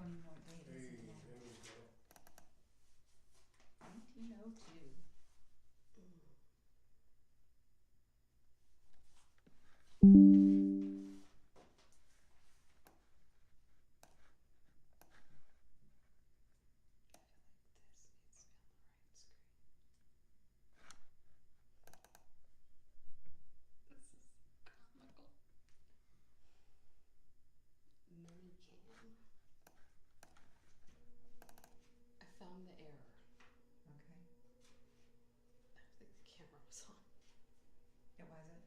don't even know what day it is Hey, anymore. there we go. 1902. I found the error. Okay. I don't think the camera was on. It wasn't.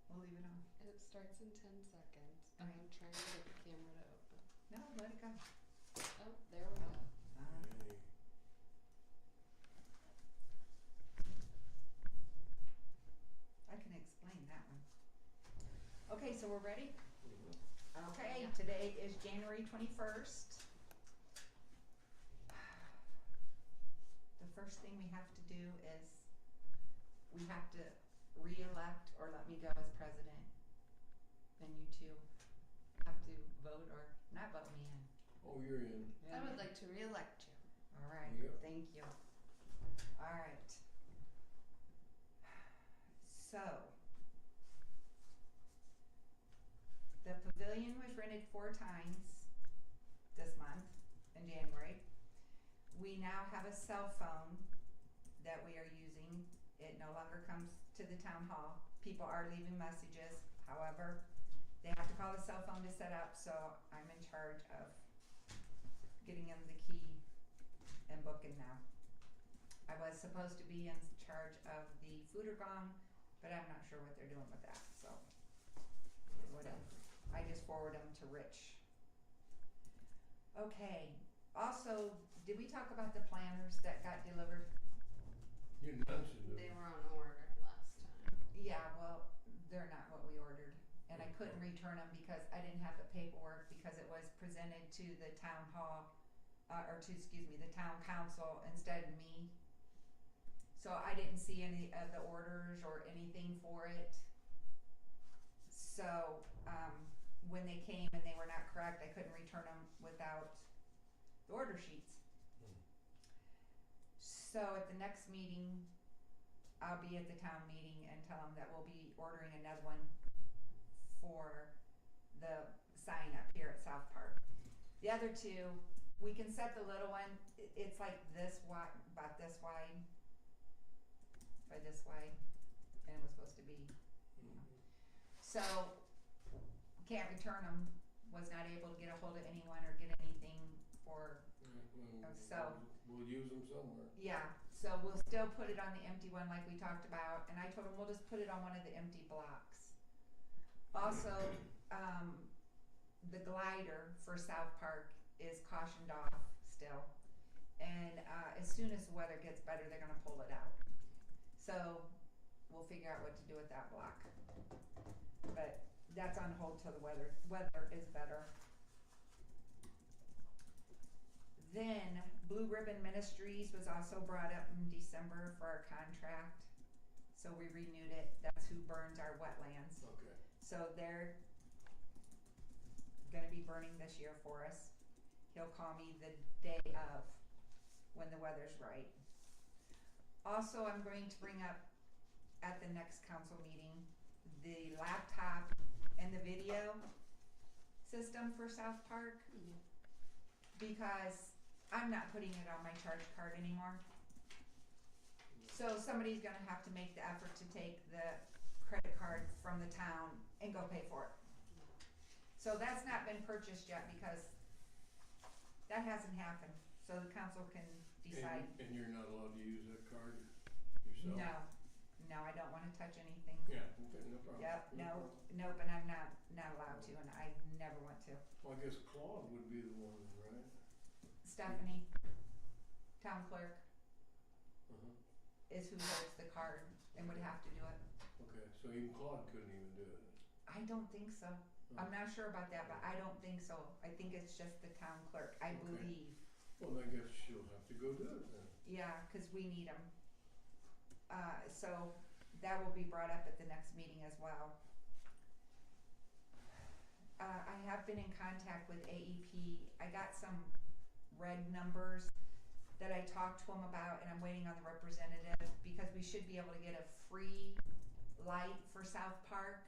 We'll leave it on. And it starts in 10 seconds. And Right. I'm trying to get the camera to open. No, let it go. Oh, there we go. Hey. I can explain that one. Okay, so we're ready? Mhm. Okay, Yeah. today is January 21st. The first thing we have to do is we have to re-elect or let me go as president. Then you two have to vote or not vote me in. Oh, you're in. I would like to re-elect you. All right, Yep. thank you. All right. So, the pavilion was rented 4 times this month in January. We now have a cell phone that we are using. It no longer comes to the town hall. People are leaving messages. However, they have to call the cell phone to set up, so I'm in charge of getting them the key and booking now. I was supposed to be in charge of the fooder gong, but I'm not sure what they're doing with that, so whatever. I just forward them to Rich. Okay, also, did we talk about the planners that got delivered? You mentioned They it. were on order last time. Yeah, well, they're not what we ordered. And I couldn't return them because I didn't have the paperwork because it was presented to the town hall, the town council instead of me. So I didn't see any of the orders or anything for it. So, when they came and they were not correct, I couldn't return them without the order sheets. So at the next meeting, I'll be at the town meeting and tell them that we'll be ordering another one for the sign up here at South Park. The other two, we can set the little one, it's like this wide, about this wide, by this wide, and it was supposed to be, so can't return them, was not able to get a hold of anyone or get anything for, so. We'll use them somewhere. Yeah, so we'll still put it on the empty one like we talked about, and I told him we'll just put it on one of the empty blocks. Also, the glider for South Park is cautioned off still, and as soon as the weather gets better, they're gonna pull it out. So we'll figure out what to do with that block. But that's on hold till the weather is better. Then Blue Ribbon Ministries was also brought up in December for our contract. So we renewed it. That's who burns our wetlands. Okay. So they're gonna be burning this year for us. He'll call me the day of when the weather's right. Also, I'm going to bring up at the next council meeting the laptop and the video system for South Park, because I'm not putting it on my charge card anymore. So somebody's gonna have to make the effort to take the credit card from the town and go pay for it. So that's not been purchased yet because that hasn't happened, so the council can decide. And you're not allowed to use that card yourself? No, I don't wanna touch anything. Yeah, okay, no problem. Yep, No problem. nope, and I'm not allowed to, and I never want to. Well, I guess Claude would be the one, right? Stephanie, town clerk, Uh-huh. is who holds the card and would have to do it. Okay, so even Claude couldn't even do it? I don't think so. I'm not sure about that, but I don't think so. I think it's just the town clerk, I Okay. believe. Well, I guess she'll have to go do it then. Yeah, cause we need them. So that will be brought up at the next meeting as well. I have been in contact with AEP. I got some red numbers that I talked to them about, and I'm waiting on the representative because we should be able to get a free light for South Park.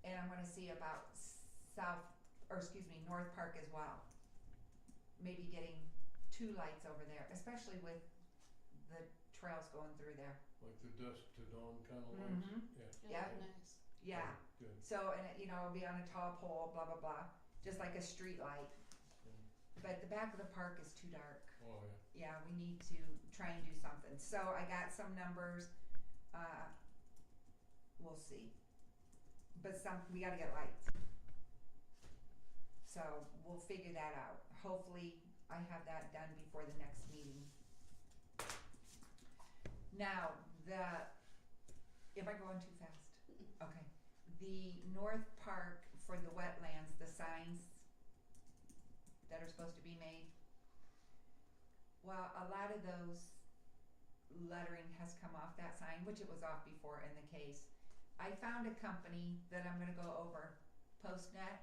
And I'm gonna see about North Park as well. Maybe getting 2 lights over there, especially with the trails going through there. Like the dusk to dawn kind of lights? Mhm. Yeah. Yeah. Nice. Yeah. Good. So, and it, it'll be on a tall pole, blah, blah, blah, just like a street light. But the back of the park is too dark. Oh, yeah. Yeah, we need to try and do something. So I got some numbers, we'll see. But we gotta get lights. So we'll figure that out. Hopefully I have that done before the next meeting. Now, am I going too fast? Okay. The North Park for the wetlands, the signs that are supposed to be made. Well, a lot of those lettering has come off that sign, which it was off before in the case. I found a company that I'm gonna go over, PostNet,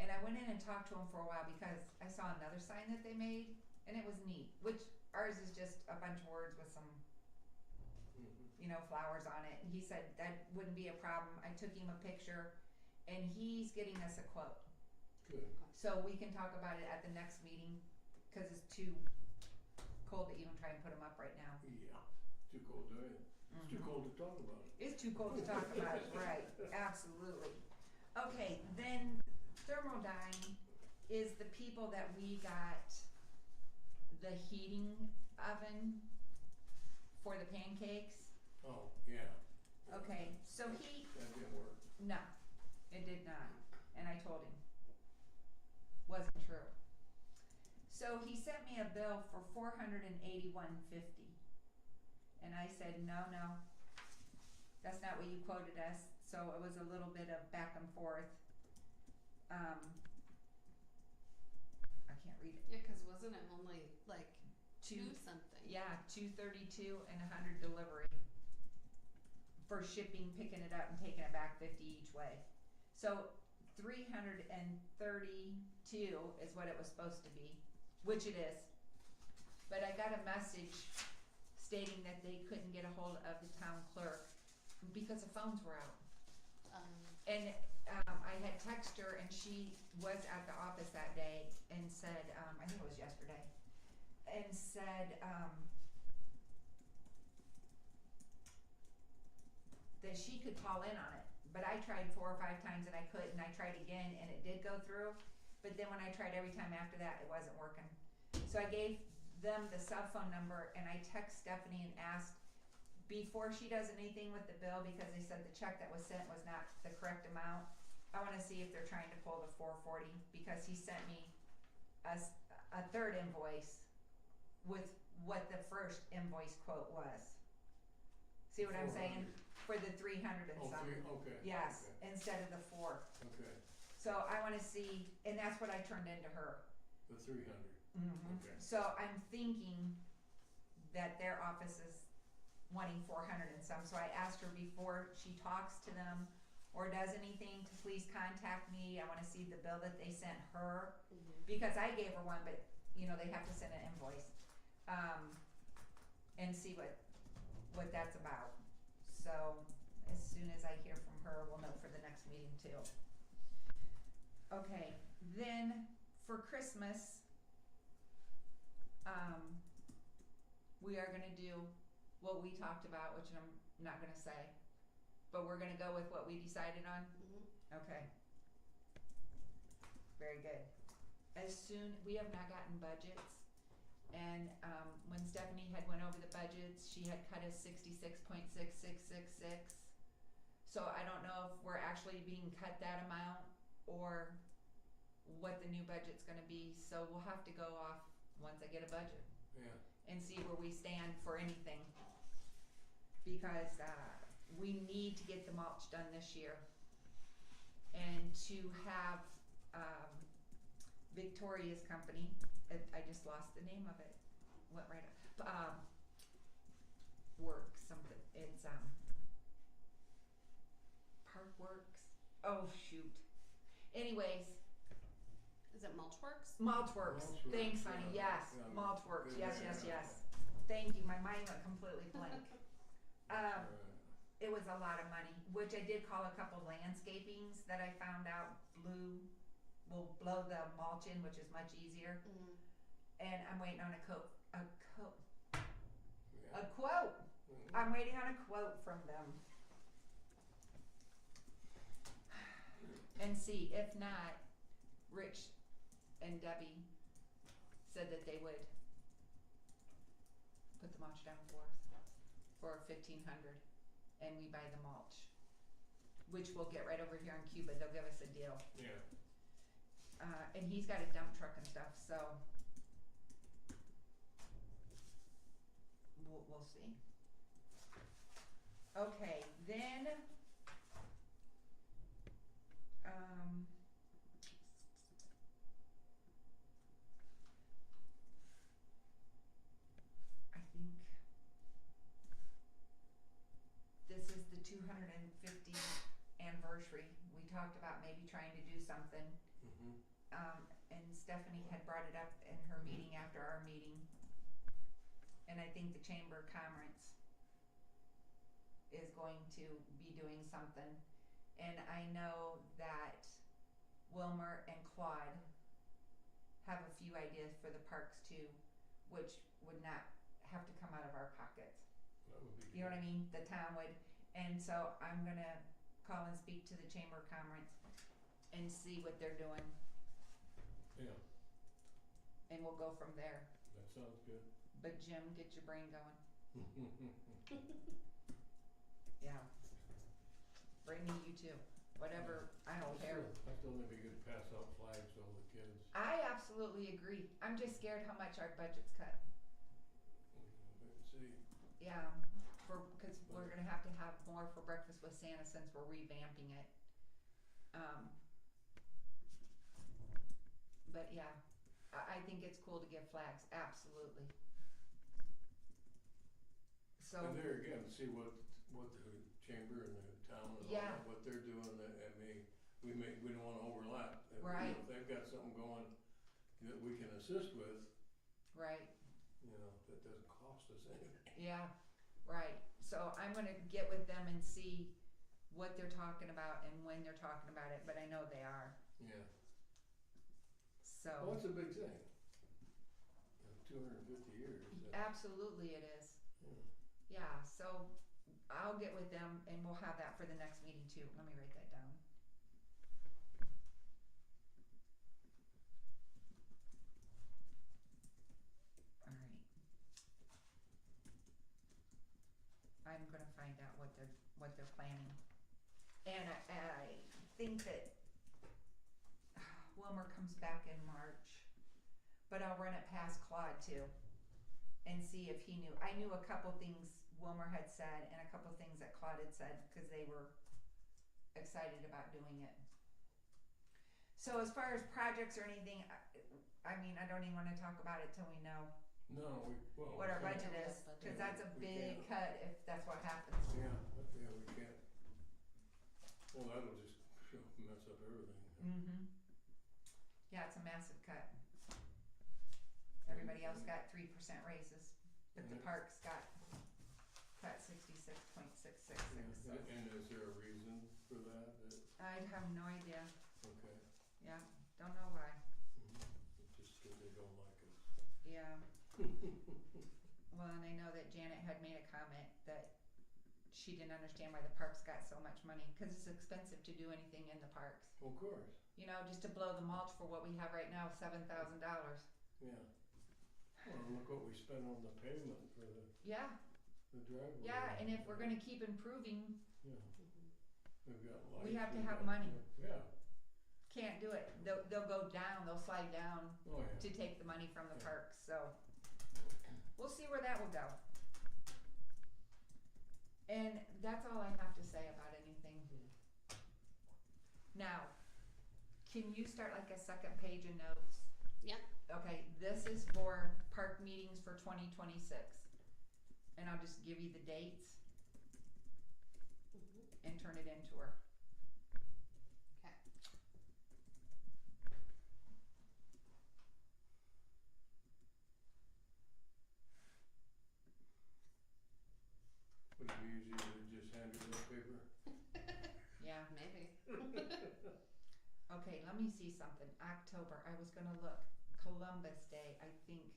and I went in and talked to them for a while because I saw another sign that they made, and it was neat, which ours is just a bunch of words with some, flowers on it. And he said that wouldn't be a problem. I took him a picture, and he's getting us a quote. Good. So we can talk about it at the next meeting, cause it's too cold to even try and put them up right now. Yeah. Too cold to It's too cold to talk about it. It's too cold to talk about it, right, absolutely. Okay, then Thermodyne is the people that we got the heating oven for the pancakes. Oh, yeah. Okay, so That didn't work. no, it did not, and I told him. Wasn't true. So he sent me a bill for $481.50. And I said, no, that's not what you quoted us. So it was a little bit of back and forth. I can't read it. Yeah, 'cause wasn't it only like two something? Yeah, $232 and $100 delivery for shipping, picking it up and taking it back 50 each way. So $332 is what it was supposed to be, which it is. But I got a message stating that they couldn't get a hold of the town clerk because the phones were out. And I had texted her, and she was at the office that day and said, I think it was yesterday, and said that she could call in on it. But I tried 4 or 5 times and I couldn't. I tried again and it did go through. But then when I tried every time after that, it wasn't working. So I gave them the cell phone number, and I text Stephanie and asked before she does anything with the bill, because they said the check that was sent was not the correct amount. I want to see if they're trying to pull the 440, because he sent me a third invoice with what the first invoice quote was. See what I'm saying? For the 300 and something. Okay. Yes, Okay. instead of the 4. Okay. So I want to see, and that's what I turned into her. The 300. Okay. So I'm thinking that their office is wanting 400 and some. So I asked her before she talks to them or does anything to please contact me. I want to see the bill that they sent her, because I gave her one, but they have to send an invoice, and see what that's about. So as soon as I hear from her, we'll know for the next meeting too. Okay, then for Christmas, we are gonna do what we talked about, which I'm not gonna say, but we're gonna go with what we decided on. Okay. Very good. We have not gotten budgets, and when Stephanie had went over the budgets, she had cut us 66.6666. So I don't know if we're actually being cut that amount or what the new budget's gonna be. So we'll have to go off once I get a budget. Yeah. And see where we stand for anything, because we need to get the mulch done this year, and to have Victoria's company, I just lost the name of it, went right up, Works something, it's Park Works, oh shoot, Anyways, Is it Mulchworks? Mulchworks. Mulchworks, Thanks, honey. yeah. Yes, Yeah, Mulchworks. good Yes, man. yes, yes. Thank you. My mind went completely blank. Alright. It was a lot of money, which I did call a couple landscapings that I found out will blow the mulch in, which is much easier. Mm. And I'm waiting on a quote. Yeah. Mhm. I'm waiting on a quote from them. And see, if not, Rich and Debbie said that they would put the mulch down for us for $1,500, and we buy the mulch, which we'll get right over here in Cuba. They'll give us a deal. Yeah. And he's got a dump truck and stuff, so we'll see. Okay, then I think this is the 250th anniversary. We talked about maybe trying to do something. Mhm. And Stephanie had brought it up in her meeting after our meeting. And I think the Chamber of Commerce is going to be doing something. And I know that Wilmer and Claude have a few ideas for the parks too, which would not have to come out of our pockets. That would be You know what I good. mean? The town would. And so I'm gonna call and speak to the Chamber of Commerce and see what they're doing, Yeah, and we'll go from there. that sounds good. But Jim, get your brain going. Yeah. Bring me you too. Whatever, I don't care. I still think it'd be good to pass out flags to all the kids. I absolutely agree. I'm just scared how much our budget's cut. Let's see. Yeah, because we're gonna have to have more for Breakfast with Santa since we're revamping it. But yeah, I think it's cool to give flags, absolutely. So, And there again, see what the chamber and the town and all Yeah. that, what they're doing, that, I mean, we don't wanna overlap. If, Right. If they've got something going that we can assist with, right, that doesn't cost us anything. yeah, right. So I'm gonna get with them and see what they're talking about and when they're talking about it, but I know they are, Yeah. so. Well, it's a big thing. 250 years. Absolutely it is. Yeah. Yeah, so I'll get with them and we'll have that for the next meeting too. Let me write that down. Alright. I'm gonna find out what they're planning. And I think that Wilmer comes back in March, but I'll run it past Claude too and see if he knew. I knew a couple things Wilmer had said and a couple things that Claude had said because they were excited about doing it. So as far as projects or anything, I mean, I don't even want to talk about it till we know No, what our we can't. budget is, because that's a We big can't. cut if that's what happens. Yeah, we can't. Well, that'll just mess up everything. Mm-hmm. Yeah, it's a massive cut. Everybody else got 3% raises, but the Yeah. parks got cut 66.666. So And is there a reason for that? I have no idea. Okay. Yeah, don't know why. It's just 'cause they don't like us. Yeah. Well, and I know that Janet had made a comment that she didn't understand why the parks got so much money, because it's expensive to do anything in the parks. Of course. You know, just to blow the mulch for what we have right now, $7,000. Yeah. Well, look what we spent on the pavement for Yeah, the driveway. yeah, and if we're gonna keep improving, Yeah. We've got lights. we have to we've have got- money. Yeah. Can't do it. They'll go down, they'll slide down Oh, yeah. to take the money from the Yeah. parks, so we'll see where that will go. And that's all I have to say about anything. Now, can you start like a second page of notes? Yeah. Okay, this is for park meetings for 2026. And I'll just give you the dates Mhm. and turn it into her. Okay. me see something. October, I was gonna look. Columbus Day, I think.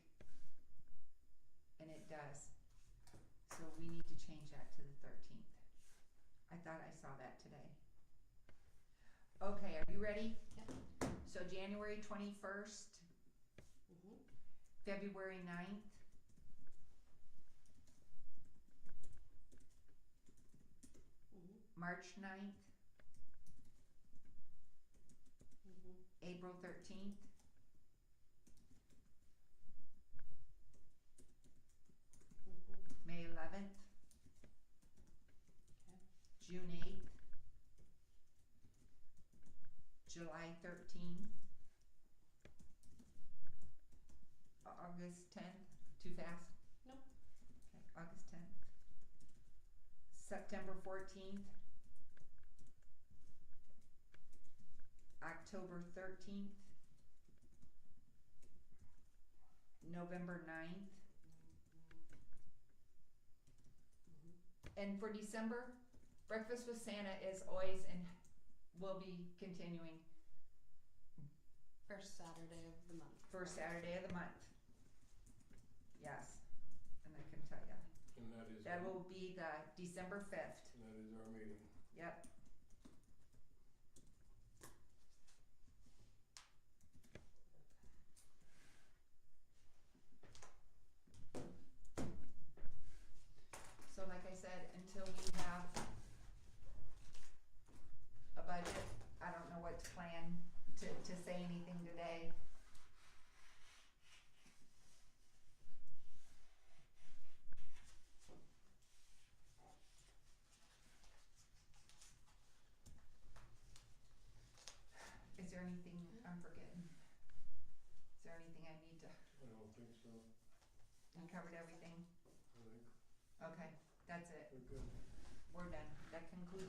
And it does. So we need to change that to the 13th. I thought I saw that today. Okay, are you ready? Yep. So January 21st, Mhm. February 9th, Mhm. March 9th, Mhm. April 13th, Mhm. May 11th, Okay. June 8th, July 13th, August 10th. Too fast? Nope. Okay, August 10th. September 14th, October 13th, November 9th, Mhm. and for December, Breakfast with Santa is always and will be continuing First Saturday of the month. first Saturday of the month. Yes, and I can tell you, And that is, that will be the December 5th. and that is our meeting. Yep. So like I said, until we have a budget, I don't know what to plan to say anything today. Is there anything I'm forgetting? Is there anything I need to, I don't think so. we covered everything? I think Okay, that's it. we're good. We're done. That concludes